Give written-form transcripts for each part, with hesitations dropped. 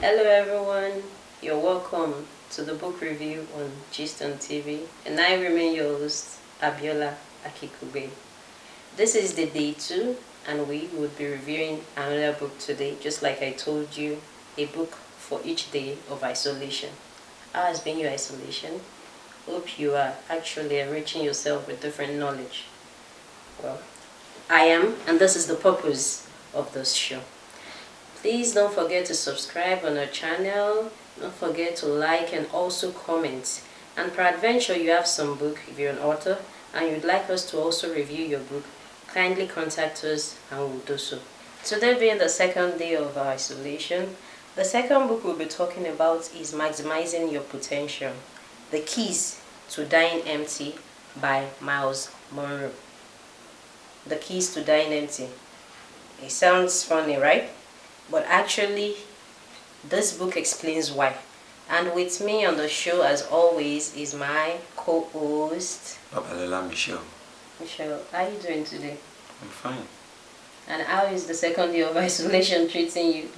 Hello everyone, you're welcome to the book review on Gist on TV, and I remain your host, Abiola Akikube. This is the day 2, and we would be reviewing another book today, just like I told you, a book for each day of isolation. How has been your isolation? Hope you are actually enriching yourself with different knowledge. Well, I am, and this is the purpose of this show. Please don't forget to subscribe on our channel. Don't forget to like and also comment. And peradventure you have some book, if you're an author, and you'd like us to also review your book, kindly contact us and we'll do so. Today being the second day of our isolation, the second book we'll be talking about is Maximizing Your Potential, The Keys to Dying Empty by MUNROE. The Keys to Dying Empty. It sounds funny, right? But actually, this book explains why. And with me on the show, as always, is my co-host, Babalola Michelle. Michelle. How are you doing today? I'm fine. And how is the second day of isolation treating you?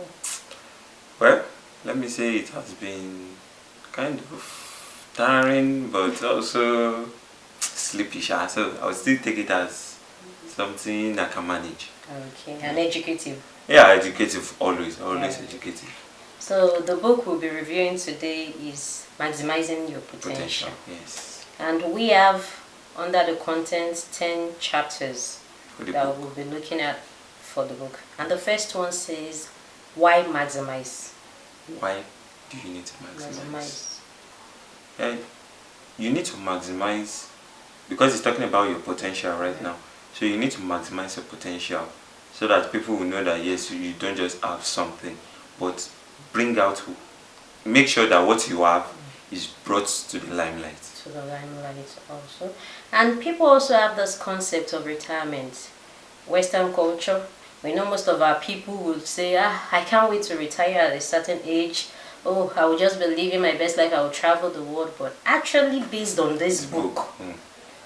Well, let me say it has been kind of tiring, but also sleepy. So I would still take it as something I can manage. Okay, and educative. Yeah, educative, always educative. So the book we'll be reviewing today is Maximizing Your Potential. Yes. And we have, under the content, 10 chapters that we'll be looking at for the book. And the first one says, why maximize? Why do you need to maximize? Yeah, you need to maximize because it's talking about your potential right now. So you need to maximize your potential so that people will know that yes, you don't just have something, but make sure that what you have is brought to the limelight. To the limelight also. And people also have this concept of retirement. Western culture, we know most of our people would say, I can't wait to retire at a certain age. Oh, I will just be living my best life, I will travel the world. But actually, based on this book,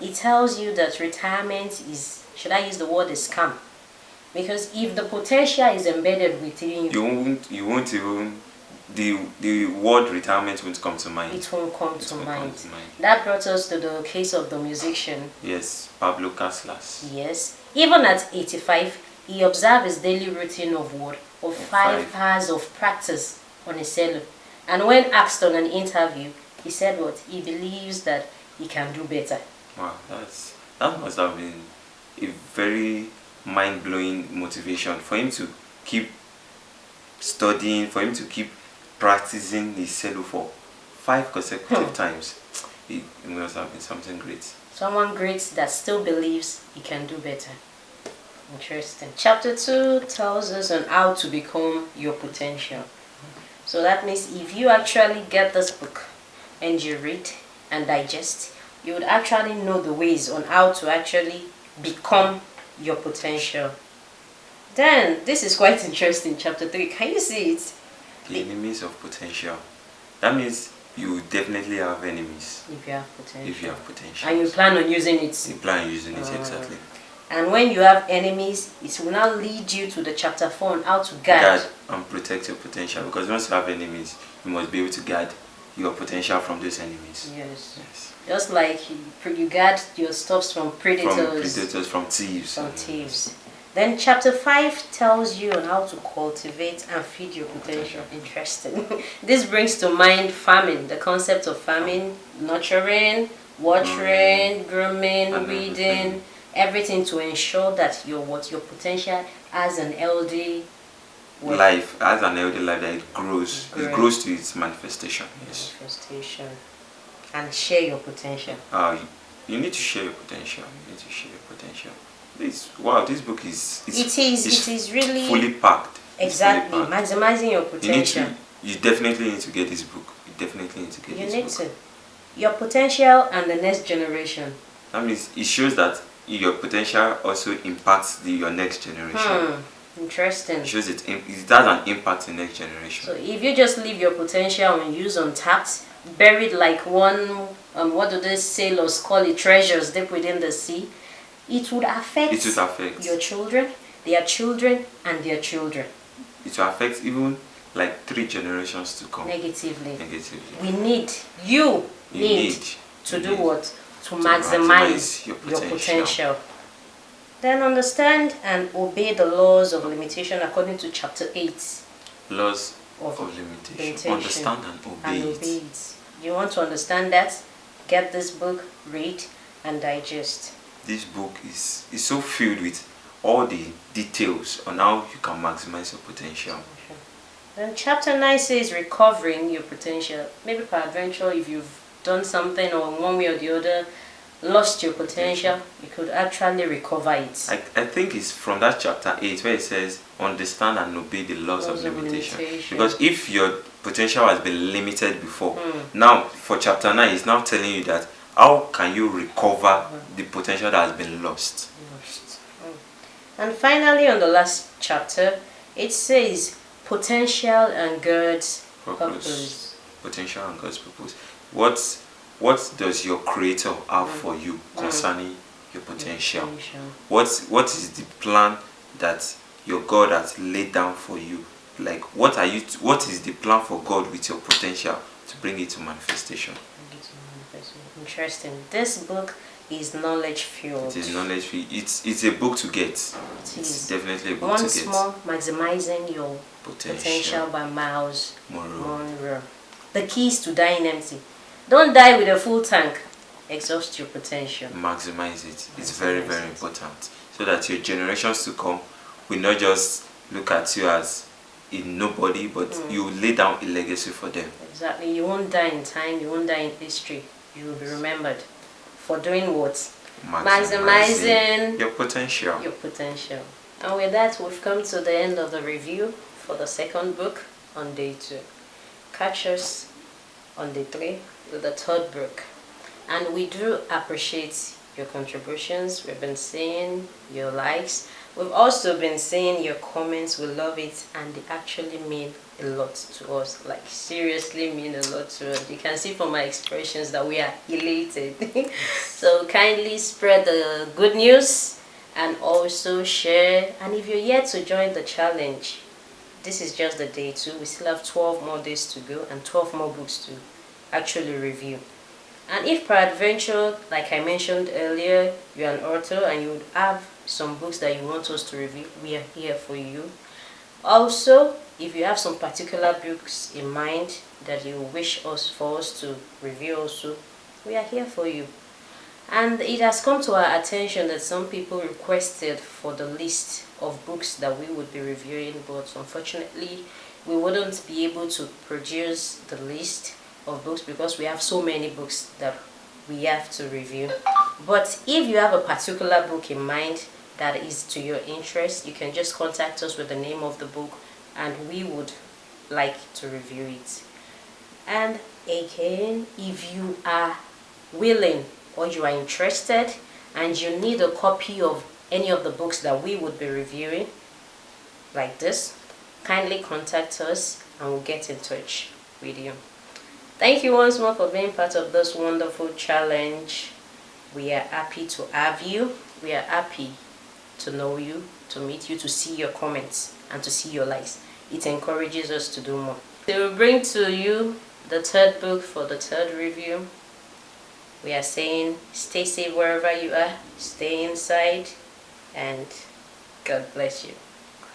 it tells you that retirement is, should I use the word, a scam? Because if the potential is embedded within you, you won't even, the word retirement won't come to mind. It won't come to mind. That brought us to the case of the musician. Yes, Pablo Caslas. Yes. Even at 85, he observed his daily routine of what? Of 5 hours of practice on a cello. And when asked on an interview, he said what? He believes that he can do better. Wow, that must have been a very mind-blowing motivation for him to keep studying, for him to keep practicing his cello for 5 consecutive times. It must have been something great. Someone great that still believes he can do better. Interesting. Chapter 2 tells us on how to become your potential. So that means if you actually get this book and you read and digest, you would actually know the ways on how to actually become your potential. Then, this is quite interesting, chapter 3. Can you see it? The enemies of potential. That means you definitely have enemies. If you have potential. If you have potential. And you plan on using it. You plan on using it, exactly. And when you have enemies, it will now lead you to the chapter 4 on how to guard and protect your potential. Because once you have enemies, you must be able to guard your potential from those enemies. Yes. Just like you guard your stuffs from predators. From thieves. From thieves. Then chapter 5 tells you on how to cultivate and feed your potential. Interesting. This brings to mind farming, the concept of farming, nurturing, watering, grooming, weeding, everything to ensure that your potential has an healthy life, has an healthy life, that it grows. It grows to its manifestation. Yes. Manifestation. And share your potential. You need to share your potential. You need to share your potential. This book is really fully packed. Exactly. Fully packed. Maximizing your potential. You definitely need to get this book. You definitely need to get this book. Your potential and the next generation. That means it shows that your potential also impacts your next generation. Interesting. It shows it has an impact in the next generation. So if you just leave your potential unused, untapped, buried like one, what do they sailors call it, treasures deep within the sea, it would affect your children, their children, and their children. It will affect even like 3 generations to come. Negatively. Negatively. You need to do what? To maximize your potential. Then understand and obey the laws of limitation according to chapter 8. Laws of limitation. Understand and obey it. You want to understand that? Get this book, read and digest. This book is so filled with all the details on how you can maximize your potential. Then chapter 9 says recovering your potential. Maybe peradventure, if you've done something or one way or the other, lost your potential, you could actually recover it. I think it's from that chapter 8 where it says understand and obey the laws of limitation. Because if your potential has been limited before, now for chapter 9 it's now telling you that how can you recover the potential that has been lost. And finally, on the last chapter, it says potential and God's purpose. Potential and God's purpose. What does your Creator have for you concerning your potential? What is the plan that your God has laid down for you? Like what is the plan for God with your potential to bring it to manifestation? Interesting. This book is knowledge fueled. It is knowledge fueled. It's a book to get. It's definitely a book to get. Once more, maximizing your potential by MYLES MUNROE. The keys to dying empty. Don't die with a full tank. Exhaust your potential. Maximize it. It's very, very important. So that your generations to come will not just look at you as a nobody, but you will lay down a legacy for them. Exactly. You won't die in time. You won't die in history. You will be remembered for doing what? Maximizing your potential. And with that, we've come to the end of the review for the second book on day 2. Catch us on day 3 with the third book. And we do appreciate your contributions. We've been seeing your likes. We've also been seeing your comments. We love it, and they actually mean a lot to us. Like seriously mean a lot to us. You can see from my expressions that we are elated. So kindly spread the good news and also share. And if you're yet to join the challenge, this is just the day 2. We still have 12 more days to go and 12 more books to actually review. And if peradventure, like I mentioned earlier, you're an author and you would have some books that you want us to review, we are here for you. Also, if you have some particular books in mind that you wish for us to review also, we are here for you. And it has come to our attention that some people requested for the list of books that we would be reviewing, but unfortunately we wouldn't be able to produce the list of books because we have so many books that we have to review. But if you have a particular book in mind that is to your interest, you can just contact us with the name of the book and we would like to review it. And again, if you are willing or you are interested and you need a copy of any of the books that we would be reviewing like this, kindly contact us and we'll get in touch with you. Thank you once more for being part of this wonderful challenge. We are happy to have you. We are happy to know you, to meet you, to see your comments and to see your likes. It encourages us to do more. We will bring to you the third book for the third review. We are saying stay safe wherever you are, stay inside, and God bless you.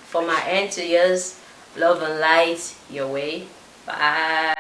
From my end to yours, love and light your way. Bye.